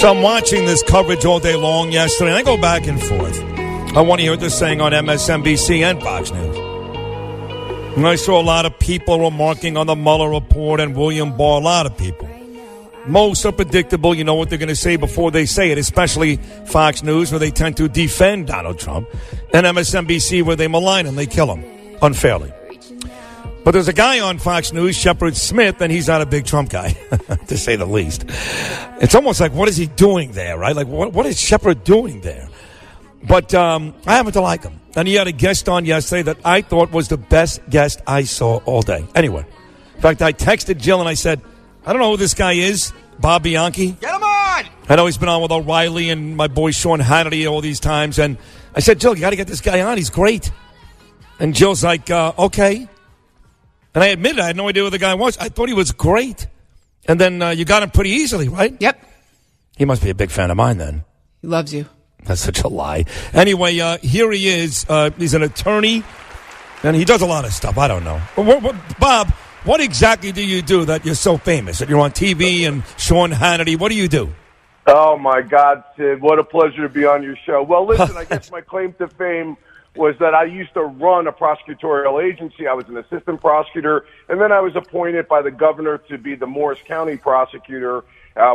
So I'm watching this coverage all day long yesterday, and I go back and forth. I want to hear what they're saying on MSNBC and Fox News. And I saw a lot of people remarking on the Mueller report and William Barr, a lot of people. Most are predictable. You know what they're going to say before they say it, especially Fox News, where they tend to defend Donald Trump, and MSNBC, where they malign him, they kill him unfairly. But there's a guy on Fox News, Shepard Smith, and he's not a big Trump guy, to say the least. It's almost like, what is he doing there, right? Like, what is Shepard doing there? But I happen to like him. And he had a guest on yesterday that I thought was the best guest I saw all day. Anyway, in fact, I texted Jill and I said, I don't know who this guy is, Bob Bianchi. Get him on! I know he's been on with O'Reilly and my boy Sean Hannity all these times. And I said, Jill, you got to get this guy on. He's great. And Jill's like, okay. And I admitted I had no idea who the guy was. I thought he was great. And then you got him pretty easily, right? Yep. He must be a big fan of mine then. He loves you. That's such a lie. Anyway, here he is. He's an attorney, and he does a lot of stuff. I don't know. Bob, what exactly do you do that you're so famous? That you're on TV and Sean Hannity. What do you do? Oh, my God, Sid. What a pleasure to be on your show. Well, listen, I guess my claim to fame was that I used to run a prosecutorial agency. I was an assistant prosecutor, and then I was appointed by the governor to be the Morris County prosecutor,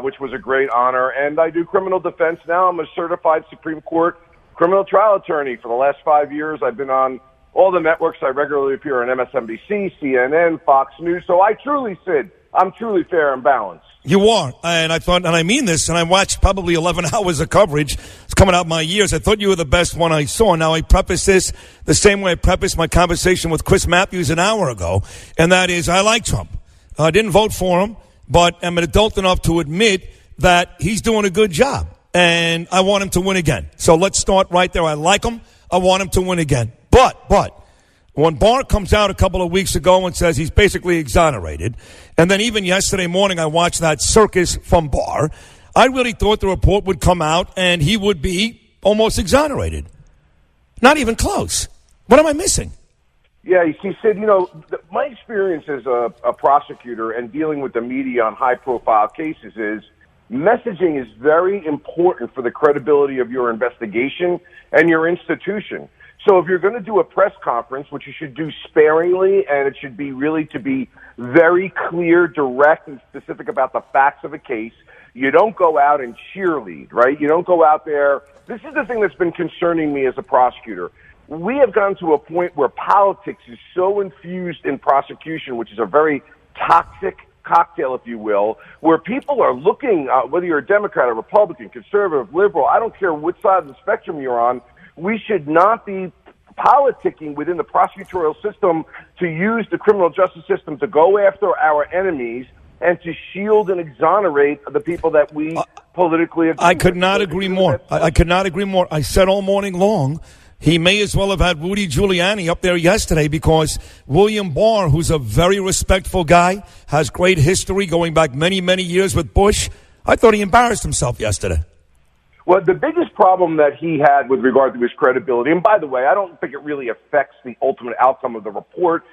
which was a great honor. And I do criminal defense now. I'm a certified Supreme Court criminal trial attorney. For the last 5 years, I've been on all the networks. I regularly appear on MSNBC, CNN, Fox News. So I truly, Sid, I'm truly fair and balanced. You are, and I thought, and I mean this, and I watched probably 11 hours of coverage. It's coming out my years. I thought you were the best one I saw. Now, I preface this the same way I prefaced my conversation with Chris Matthews an hour ago, and that is I like Trump. I didn't vote for him, but I'm an adult enough to admit that he's doing a good job, and I want him to win again. So let's start right there. I like him. I want him to win again. But when Barr comes out a couple of weeks ago and says he's basically exonerated, and then even yesterday morning I watched that circus from Barr, I really thought the report would come out and he would be almost exonerated. Not even close. What am I missing? Yeah, you see, Sid, my experience as a prosecutor and dealing with the media on high-profile cases is messaging is very important for the credibility of your investigation and your institution. So if you're going to do a press conference, which you should do sparingly, and it should be really to be very clear, direct, and specific about the facts of a case, you don't go out and cheerlead, right? You don't go out there. This is the thing that's been concerning me as a prosecutor. We have gone to a point where politics is so infused in prosecution, which is a very toxic cocktail, if you will, where people are looking, whether you're a Democrat, a Republican, conservative, liberal, I don't care which side of the spectrum you're on, we should not be politicking within the prosecutorial system to use the criminal justice system to go after our enemies and to shield and exonerate the people that we politically agree with. I could not agree more. I could not agree more. I said all morning long, he may as well have had Rudy Giuliani up there yesterday because William Barr, who's a very respectful guy, has great history going back many, many years with Bush. I thought he embarrassed himself yesterday. Well, the biggest problem that he had with regard to his credibility, and by the way, I don't think it really affects the ultimate outcome of the report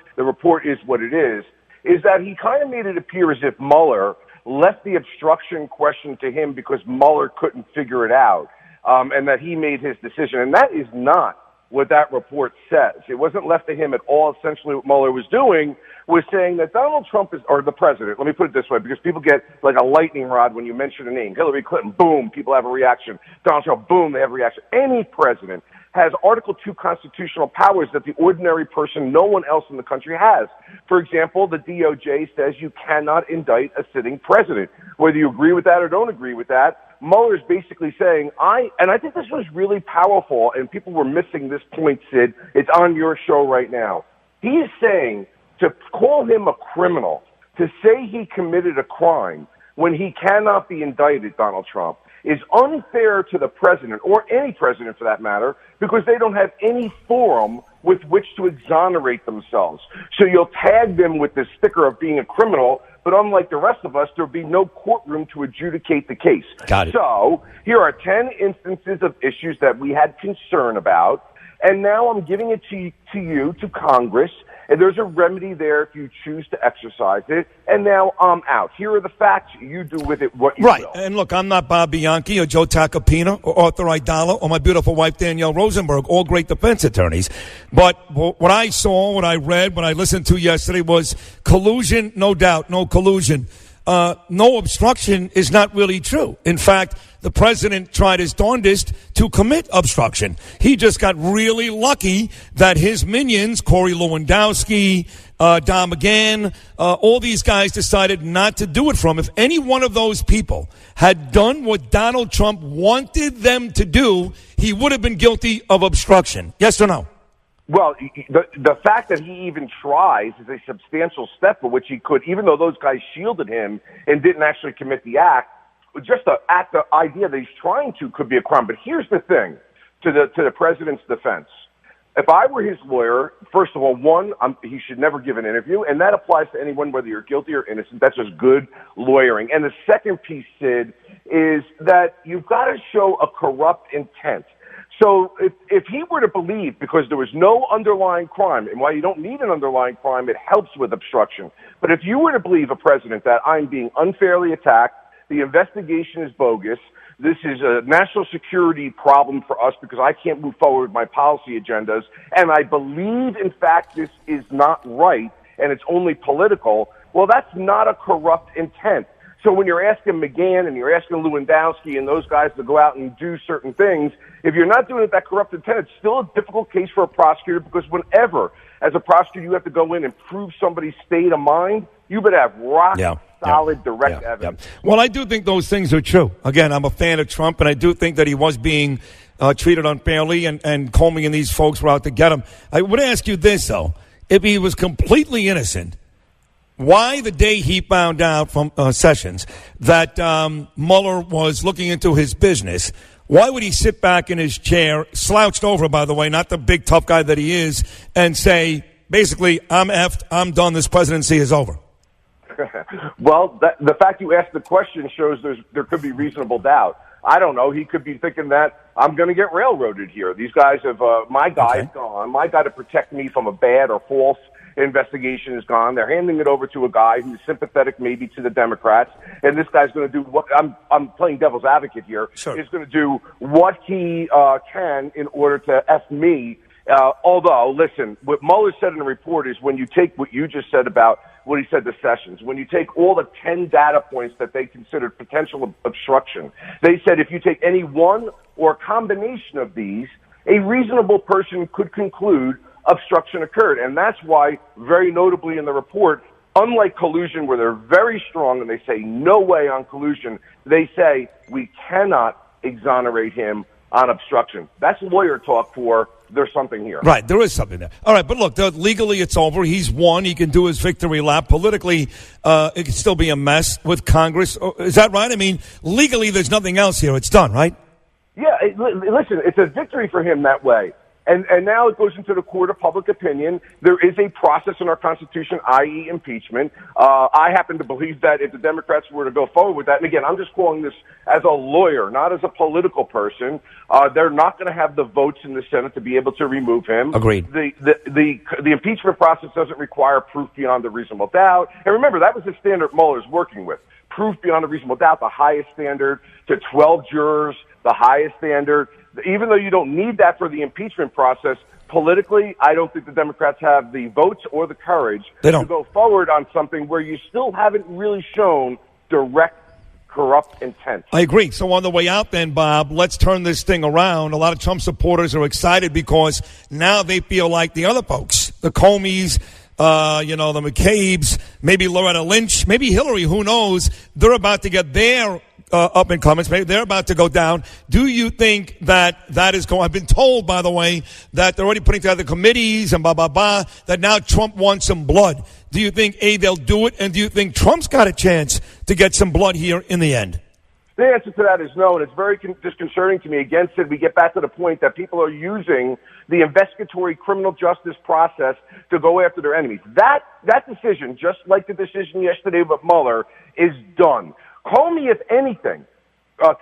is what it is that he kind of made it appear as if Mueller left the obstruction question to him because Mueller couldn't figure it out, and that he made his decision. And that is not what that report says. It wasn't left to him at all. Essentially what Mueller was doing was saying that Donald Trump is, or the president, let me put it this way, because people get like a lightning rod when you mention a name. Hillary Clinton, boom, people have a reaction. Donald Trump, boom, they have a reaction. Any president has Article 2 constitutional powers that the ordinary person, no one else in the country has. For example, the DOJ says you cannot indict a sitting president. Whether you agree with that or don't agree with that, Mueller's basically saying, I think this was really powerful, and people were missing this point, Sid. It's on your show right now. He is saying to call him a criminal, to say he committed a crime when he cannot be indicted, Donald Trump, is unfair to the president, or any president for that matter, because they don't have any forum with which to exonerate themselves. So you'll tag them with this sticker of being a criminal, but unlike the rest of us, there'll be no courtroom to adjudicate the case. Got it. So here are 10 instances of issues that we had concern about, and now I'm giving it to you, to Congress, and there's a remedy there if you choose to exercise it, and now I'm out. Here are the facts. You do with it what you will. Right. And look, I'm not Bob Bianchi or Joe Tacopina or Arthur Aidala or my beautiful wife Danielle Rosenberg, all great defense attorneys. But what I saw, what I read, what I listened to yesterday was collusion, no doubt, no collusion. No obstruction is not really true. In fact, the president tried his darndest to commit obstruction. He just got really lucky that his minions, Corey Lewandowski, Don McGahn, all these guys decided not to do it for him. If any one of those people had done what Donald Trump wanted them to do, he would have been guilty of obstruction. Yes or no? Well, the fact that he even tries is a substantial step for which he could, even though those guys shielded him and didn't actually commit the act, just the idea that he's trying to could be a crime. But here's the thing, to the president's defense. If I were his lawyer, first of all, he should never give an interview, and that applies to anyone, whether you're guilty or innocent. That's just good lawyering. And the second piece, Sid, is that you've got to show a corrupt intent. So if he were to believe, because there was no underlying crime, and while you don't need an underlying crime, it helps with obstruction. But if you were to believe a president that I'm being unfairly attacked, the investigation is bogus, this is a national security problem for us because I can't move forward with my policy agendas, and I believe, in fact, this is not right, and it's only political, well, that's not a corrupt intent. So when you're asking McGahn and you're asking Lewandowski and those guys to go out and do certain things, if you're not doing it that corrupt intent, it's still a difficult case for a prosecutor, because whenever, as a prosecutor, you have to go in and prove somebody's state of mind, you better have solid, direct evidence. Well, I do think those things are true. Again, I'm a fan of Trump, and I do think that he was being treated unfairly, and Comey and these folks were out to get him. I would ask you this, though. If he was completely innocent, why the day he found out from Sessions that Mueller was looking into his business, why would he sit back in his chair, slouched over, by the way, not the big tough guy that he is, and say, basically, I'm effed, I'm done, this presidency is over? Well, the fact you asked the question shows there could be reasonable doubt. I don't know. He could be thinking that I'm going to get railroaded here. These guys have, my guy's gone. My guy to protect me from a bad or false investigation is gone. They're handing it over to a guy who's sympathetic maybe to the Democrats, and this guy's going to do what I'm playing devil's advocate here. Sure. Is going to do what he can in order to F me. Although, listen, what Mueller said in the report is when you take what you just said about what he said to Sessions, when you take all the 10 data points that they considered potential obstruction, they said if you take any one or a combination of these, a reasonable person could conclude obstruction occurred. And that's why, very notably in the report, unlike collusion, where they're very strong and they say no way on collusion, they say we cannot exonerate him on obstruction. That's lawyer talk for there's something here. Right, there is something there. All right, but look, legally it's over. He's won. He can do his victory lap. Politically, it could still be a mess with Congress. Is that right? I mean, legally there's nothing else here. It's done, right? Yeah, listen, it's a victory for him that way. And now it goes into the court of public opinion. There is a process in our Constitution, i.e. impeachment. I happen to believe that if the Democrats were to go forward with that, and again, I'm just calling this as a lawyer, not as a political person, they're not going to have the votes in the Senate to be able to remove him. Agreed. The impeachment process doesn't require proof beyond a reasonable doubt. And remember, that was the standard Mueller's working with. Proof beyond a reasonable doubt, the highest standard, to 12 jurors, the highest standard. Even though you don't need that for the impeachment process, politically, I don't think the Democrats have the votes or the courage to go forward on something where you still haven't really shown direct corrupt intent. I agree. So on the way out then, Bob, let's turn this thing around. A lot of Trump supporters are excited because now they feel like the other folks, the Comeys, the McCabe's, maybe Loretta Lynch, maybe Hillary, who knows, they're about to get their up in comments. Maybe they're about to go down. Do you think that is going? I've been told, by the way, that they're already putting together committees and that now Trump wants some blood. Do you think, A, they'll do it, and do you think Trump's got a chance to get some blood here in the end? The answer to that is no, and it's very disconcerting to me. Again, Sid, we get back to the point that people are using the investigatory criminal justice process to go after their enemies. That decision, just like the decision yesterday with Mueller, is done. Comey, if anything,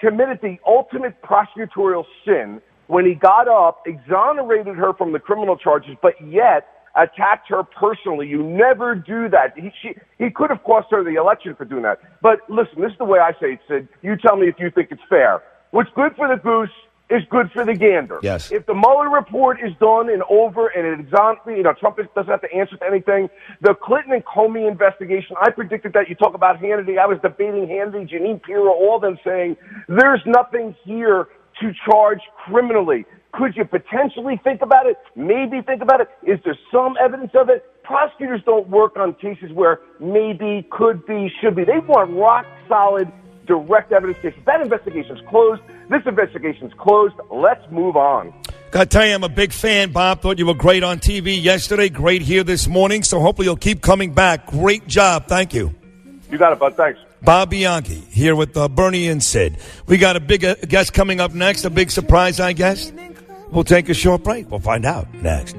committed the ultimate prosecutorial sin when he got up, exonerated her from the criminal charges, but yet attacked her personally. You never do that. He could have cost her the election for doing that. But listen, this is the way I say it, Sid. You tell me if you think it's fair. What's good for the goose is good for the gander. Yes. If the Mueller report is done and over and it Trump doesn't have to answer to anything, the Clinton and Comey investigation, I predicted that. You talk about Hannity. I was debating Hannity, Jeanine Pirro, all of them saying there's nothing here to charge criminally. Could you potentially think about it? Maybe think about it. Is there some evidence of it? Prosecutors don't work on cases where maybe, could be, should be. They want rock solid, direct evidence cases. That investigation's closed. This investigation's closed. Let's move on. Got to tell you, I'm a big fan, Bob. Thought you were great on TV yesterday. Great here this morning. So hopefully you'll keep coming back. Great job. Thank you. You got it, bud. Thanks. Bob Bianchi here with Bernie and Sid. We got a big guest coming up next. A big surprise, I guess. We'll take a short break. We'll find out next.